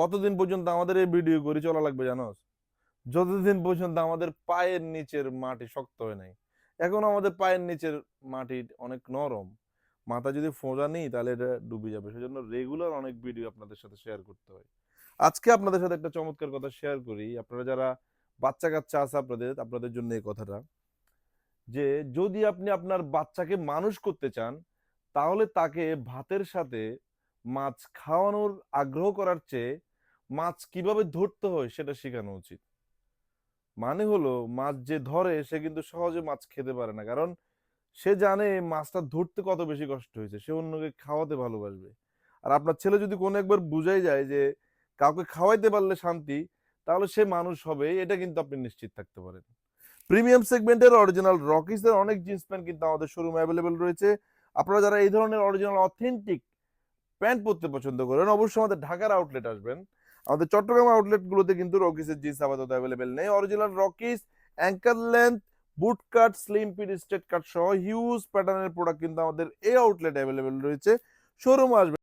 কতদিন পর্যন্ত আমাদের এই ভিডিও করে চলা লাগবে জানোস? যতদিন পর্যন্ত আমাদের পায়ের নিচের মাটি শক্ত হয় নাই। এখন আমাদের পায়ের নিচের মাটি অনেক নরম। মাথা যদি ফোঁজা নেই তাহলে এটা ডুবে যাবে। সেজন্য রেগুলার অনেক ভিডিও আপনাদের সাথে শেয়ার করতে হয়। আজকে আপনাদের সাথে একটা চমৎকার কথা শেয়ার করি। আপনারা যারা বাচ্চা কাচ্চা আছে আপনাদের আপনাদের জন্য এই কথাটা, যে যদি আপনি আপনার বাচ্চাকে মানুষ করতে চান তাহলে তাকে ভাতের সাথে মাছ খাওয়ানোর আগ্রহ করার চেয়ে মাছ কিভাবে ধরতে হয় সেটা শেখানো উচিত। মানে হলো, মাছ যে ধরে সে কিন্তু সহজে মাছ খেতে পারে না, কারণ সে জানে মাছটা ধরতে কত বেশি কষ্ট হয়েছে, সে অন্যকে খাওয়াতে ভালোবাসবে। আর আপনার ছেলে যদি কোনো একবার বুঝাই যায় যে কাউকে খাওয়াইতে পারলে শান্তি, তাহলে সে মানুষ হবে, এটা কিন্তু আপনি নিশ্চিত থাকতে পারেন। প্রিমিয়াম সেগমেন্টের অরিজিনাল রকিসের অনেক জিন্স প্যান্ট কিন্তু আমাদের শোরুমে অ্যাভেলেবেল রয়েছে। আপনারা যারা এই ধরনের অরিজিনাল অথেন্টিক প্যান্ট পরতে পছন্দ করেন অবশ্যই আমাদের ঢাকার আউটলেট আসবেন। আমাদের চট্টগ্রাম আউটলেট গুলোতে কিন্তু রকিসের জিন্স আপাতত অ্যাভেলেবেল নেই। অরিজিনাল রকিস অ্যাঙ্কার লেন্থ, বুট কাট, স্লিম ফিট, স্ট্রেট কাট সহ হিউজ প্যাটার্নের প্রোডাক্ট কিন্তু আমাদের এই আউটলেট অ্যাভেলেবেল রয়েছে। শোরুম আসবেন।